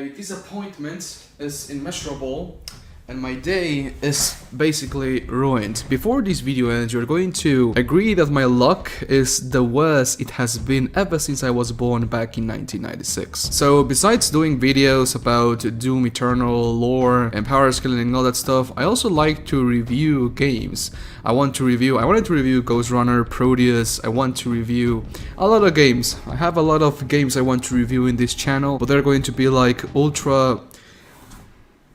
My disappointment is immeasurable and my day is basically ruined. Before this video ends, you're going to agree that my luck is the worst it has been ever since I was born back in 1996. So besides doing videos about Doom Eternal, lore, and power scaling and all that stuff, I also like to review games. I wanted to review Ghost Runner, Proteus, I want to review a lot of games. I have a lot of games I want to review in this channel, but they're going to be like ultra...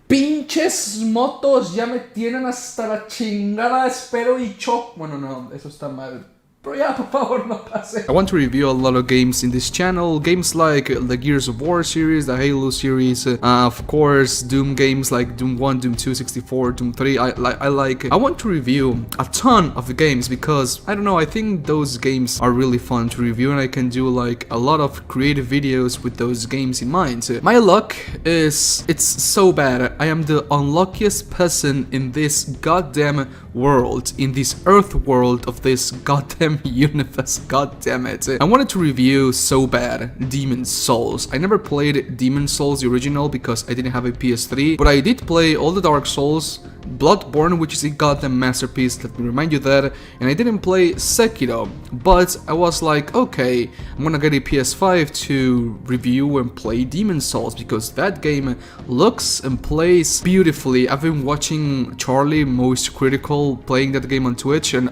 Pinches motos ya me tienen hasta la chingada, espero y choc. Bueno, no, eso está mal. Pero ya, por favor, no pase. I want to review a lot of games in this channel. Games like the Gears of War series, the Halo series, of course, Doom games like Doom 1, Doom 2, 64, Doom 3. I want to review a ton of the games because, I don't know, I think those games are really fun to review and I can do like a lot of creative videos with those games in mind. My luck is, it's so bad. I am the unluckiest person in this goddamn world, in this earth world of this goddamn universe, god damn it. I wanted to review so bad Demon's Souls. I never played Demon's Souls the original because I didn't have a PS3, but I did play all the Dark Souls, Bloodborne, which is a goddamn masterpiece, let me remind you that, and I didn't play Sekiro, but I was like, okay, I'm gonna get a PS5 to review and play Demon's Souls because that game looks and plays beautifully. I've been watching Charlie Most Critical playing that game on Twitch and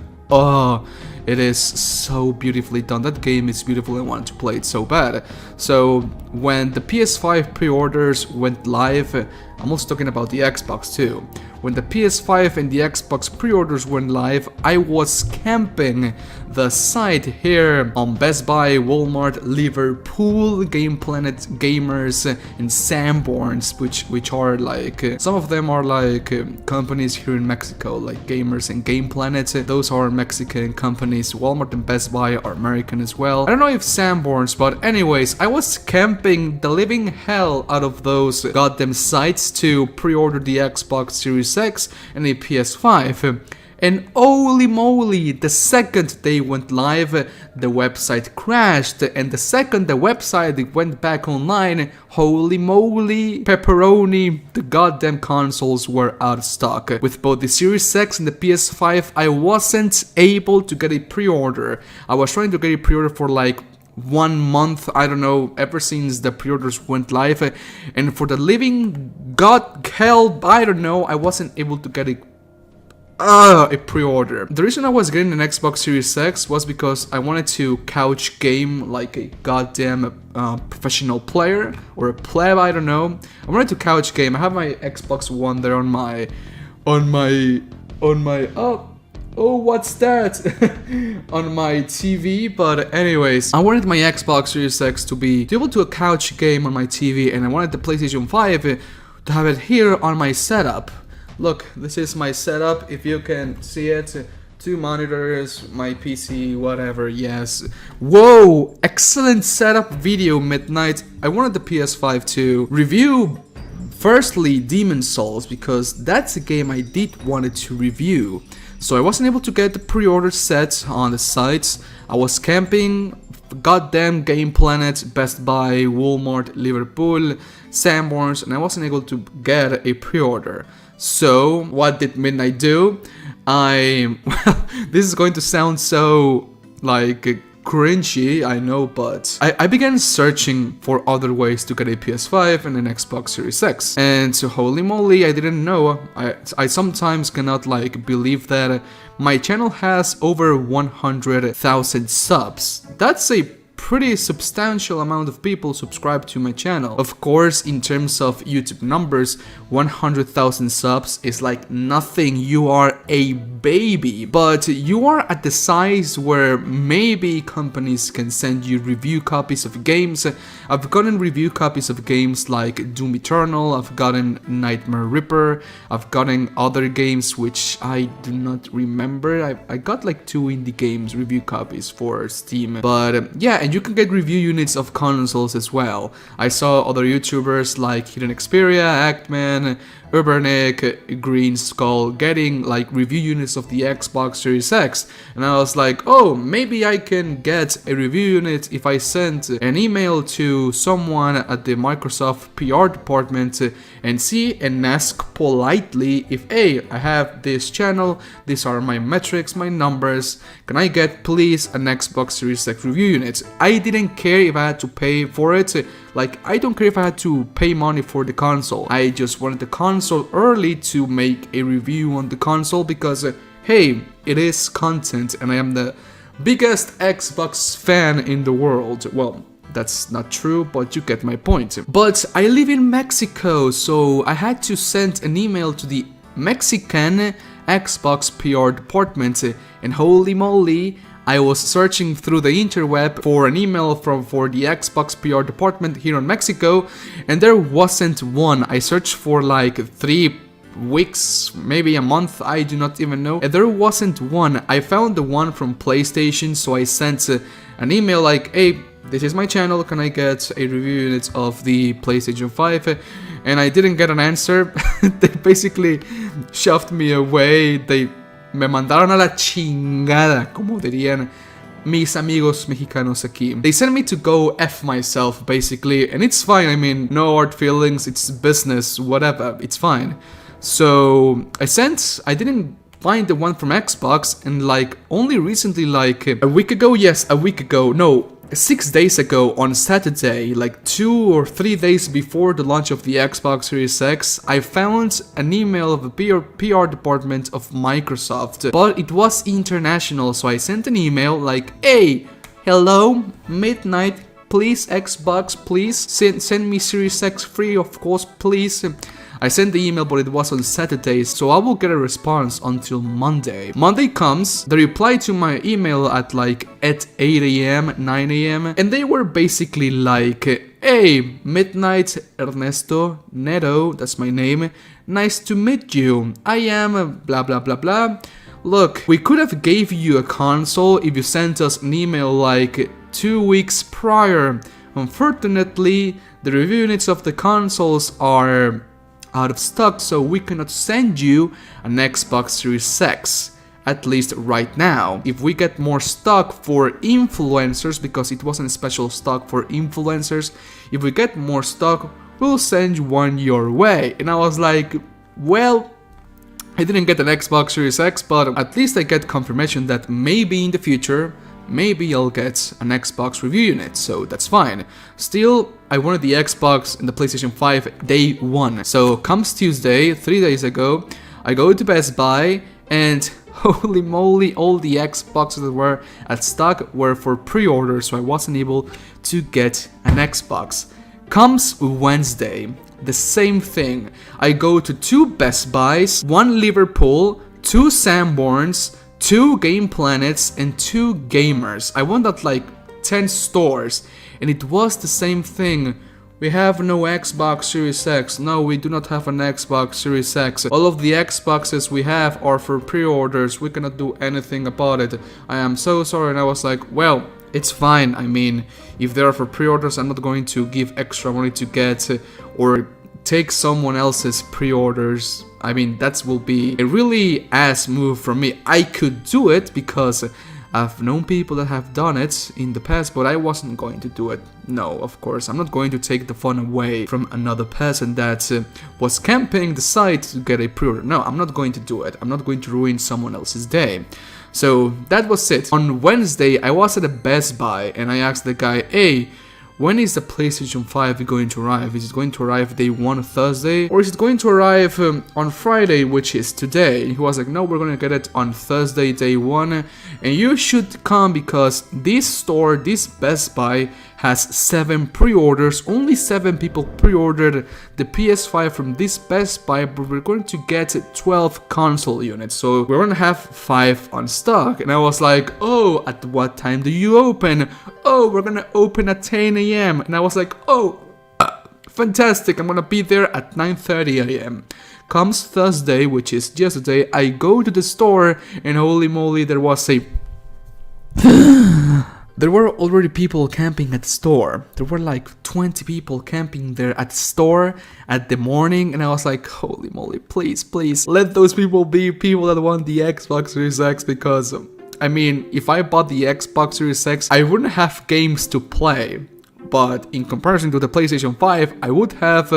it is so beautifully done. That game is beautiful. I wanted to play it so bad. So when the PS5 pre-orders went live, I'm also talking about the Xbox too. When the PS5 and the Xbox pre-orders went live, I was camping the site here on Best Buy, Walmart, Liverpool, Game Planet, Gamers, and Sanborns, which are like, some of them are like companies here in Mexico, like Gamers and Game Planet. Those are Mexican companies. Walmart and Best Buy are American as well. I don't know if Sanborns, but anyways, I was camping the living hell out of those goddamn sites to pre-order the Xbox Series X and the PS5. And holy moly, the second they went live, the website crashed, and the second the website went back online, holy moly, pepperoni, the goddamn consoles were out of stock. With both the Series X and the PS5, I wasn't able to get a pre-order. I was trying to get a pre-order for like 1 month, I don't know, ever since the pre-orders went live, and for the living god hell, I don't know, I wasn't able to get a pre-order. The reason I was getting an Xbox Series X was because I wanted to couch game like a goddamn professional player or a pleb, I don't know. I wanted to couch game. I have my Xbox One there on my what's that? on my TV, but anyways, I wanted my Xbox Series X to be able to couch game on my TV, and I wanted the PlayStation 5 to have it here on my setup. Look, this is my setup, if you can see it. 2 monitors, my PC, whatever, yes. Whoa, excellent setup video, Midnight. I wanted the PS5 to review, firstly, Demon's Souls, because that's a game I did wanted to review. So I wasn't able to get the pre-order set on the sites. I was camping, goddamn Game Planet, Best Buy, Walmart, Liverpool, Sanborns, and I wasn't able to get a pre-order. So what did Midnight do? Well, this is going to sound so like cringy, I know, but I began searching for other ways to get a PS5 and an Xbox Series X. And so holy moly, I didn't know. I sometimes cannot like believe that my channel has over 100,000 subs. That's a pretty substantial amount of people subscribe to my channel. Of course, in terms of YouTube numbers, 100,000 subs is like nothing. You are a baby, but you are at the size where maybe companies can send you review copies of games. I've gotten review copies of games like Doom Eternal, I've gotten Nightmare Ripper, I've gotten other games which I do not remember. I got like 2 indie games review copies for Steam, but yeah, and you can get review units of consoles as well. I saw other YouTubers like Hidden Xperia, Actman, Urbernic, Green Skull getting like review units of the Xbox Series X, and I was like, oh, maybe I can get a review unit if I send an email to someone at the Microsoft PR department and see and ask politely if, hey, I have this channel, these are my metrics, my numbers, can I get please an Xbox Series X review unit? I didn't care if I had to pay for it. Like, I don't care if I had to pay money for the console. I just wanted the console early to make a review on the console because, hey, it is content and I am the biggest Xbox fan in the world. Well, that's not true, but you get my point. But I live in Mexico, so I had to send an email to the Mexican Xbox PR department, and holy moly, I was searching through the interweb for an email for the Xbox PR department here in Mexico, and there wasn't one. I searched for like 3 weeks, maybe a month, I do not even know, and there wasn't one. I found the one from PlayStation, so I sent an email like, hey, this is my channel, can I get a review unit of the PlayStation 5? And I didn't get an answer. They basically shoved me away. They me mandaron a la chingada, como dirían mis amigos mexicanos aquí. They sent me to go F myself, basically, and it's fine. I mean, no hard feelings, it's business, whatever, it's fine. So I didn't find the one from Xbox, and like only recently, like a week ago, 6 days ago on Saturday, like 2 or 3 days before the launch of the Xbox Series X, I found an email of the PR department of Microsoft, but it was international, so I sent an email like, hey, hello, midnight, please, Xbox, please, send me Series X free, of course, please. I sent the email, but it was on Saturday, so I will get a response until Monday. Monday comes, they reply to my email at 8 AM, 9 AM, and they were basically like, hey, Midnight Ernesto Neto, that's my name, nice to meet you, I am blah blah blah blah. Look, we could have gave you a console if you sent us an email like 2 weeks prior. Unfortunately, the review units of the consoles are out of stock, so we cannot send you an Xbox Series X, at least right now. If we get more stock for influencers, because it wasn't a special stock for influencers, if we get more stock, we'll send one your way. And I was like, well, I didn't get an Xbox Series X, but at least I get confirmation that maybe in the future, maybe I'll get an Xbox review unit, so that's fine. Still, I wanted the Xbox and the PlayStation 5 day 1. So comes Tuesday, 3 days ago, I go to Best Buy, and holy moly, all the Xboxes that were at stock were for pre-order, so I wasn't able to get an Xbox. Comes Wednesday, the same thing. I go to 2 Best Buys, 1 Liverpool, 2 Sanborns, 2 Game Planets, and 2 Gamers. I went at like 10 stores, and it was the same thing. We have no Xbox Series X. No, we do not have an Xbox Series X. All of the Xboxes we have are for pre-orders. We cannot do anything about it. I am so sorry. And I was like, well, it's fine. I mean, if they are for pre-orders, I'm not going to give extra money to get or take someone else's pre-orders. I mean, that will be a really ass move from me. I could do it because I've known people that have done it in the past, but I wasn't going to do it. No, of course, I'm not going to take the fun away from another person that was camping the site to get a pre-order. No, I'm not going to do it. I'm not going to ruin someone else's day. So that was it. On Wednesday, I was at a Best Buy and I asked the guy, hey, when is the PlayStation 5 going to arrive? Is it going to arrive day 1 Thursday? Or is it going to arrive on Friday, which is today? He was like, no, we're going to get it on Thursday, day 1. And you should come because this store, this Best Buy, has 7 pre-orders. Only 7 people pre-ordered the PS5 from this Best Buy, but we're going to get 12 console units. So we're going to have 5 on stock. And I was like, oh, at what time do you open? Oh, we're going to open at 10 AM. And I was like, oh, fantastic. I'm going to be there at 9:30 AM. Comes Thursday, which is yesterday, I go to the store and holy moly, there was a there were already people camping at the store. There were like 20 people camping there at the store at the morning, and I was like, holy moly, please, please, let those people be people that want the Xbox Series X, because, I mean, if I bought the Xbox Series X, I wouldn't have games to play. But in comparison to the PlayStation 5, I would have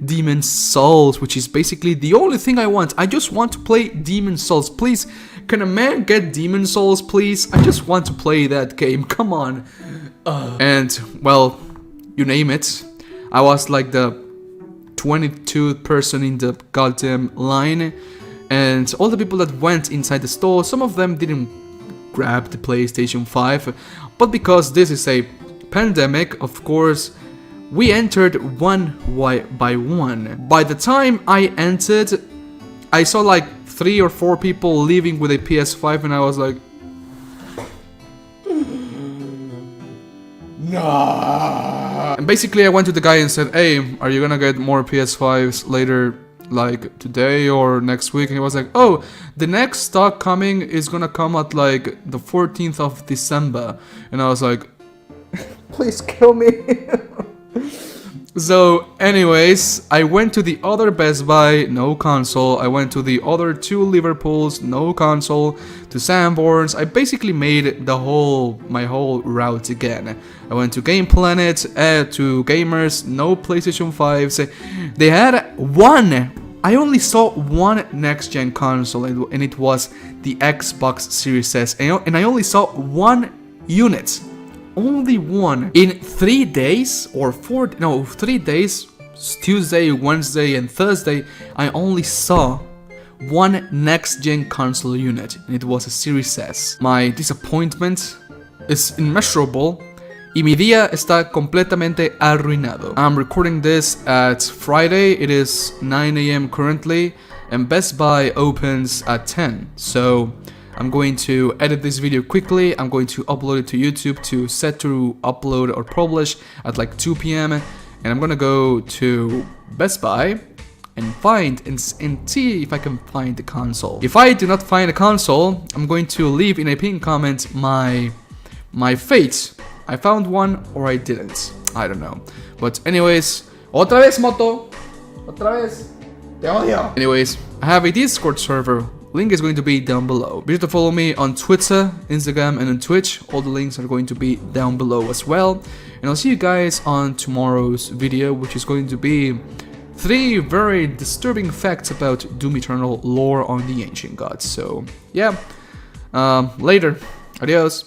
Demon's Souls, which is basically the only thing I want. I just want to play Demon's Souls. Please, can a man get Demon's Souls, please? I just want to play that game. Come on. And, well, you name it. I was like the 22nd person in the goddamn line. And all the people that went inside the store, some of them didn't grab the PlayStation 5. But because this is a pandemic, of course, we entered one by one. By the time I entered, I saw like 3 or 4 people leaving with a PS5, and I was like, nah. And basically I went to the guy and said, hey, are you gonna get more PS5s later, like today or next week? And he was like, oh, the next stock coming is gonna come at like the 14th of December. And I was like, please kill me. So anyways, I went to the other Best Buy, no console. I went to the other 2 Liverpools, no console. To Sanborns, I basically made my whole route again. I went to Game Planet, to Gamers, no PlayStation 5s. They had one. I only saw one next-gen console, and it was the Xbox Series S. And I only saw one unit. Only one. In 3 days, or 3 days, Tuesday, Wednesday, and Thursday, I only saw one next-gen console unit, and it was a Series S. My disappointment is immeasurable, y mi día está completamente arruinado. I'm recording this at Friday, it is 9 AM currently, and Best Buy opens at 10, so I'm going to edit this video quickly. I'm going to upload it to YouTube to set to upload or publish at like 2 PM. And I'm gonna go to Best Buy and find and see if I can find the console. If I do not find a console, I'm going to leave in a pinned comment my fate. I found one or I didn't. I don't know. But anyways, otra vez moto. Otra vez. Te odio. Anyways, I have a Discord server. Link is going to be down below. Be sure to follow me on Twitter, Instagram, and on Twitch. All the links are going to be down below as well. And I'll see you guys on tomorrow's video, which is going to be 3 very disturbing facts about Doom Eternal lore on the Ancient Gods. So, yeah. Later. Adios.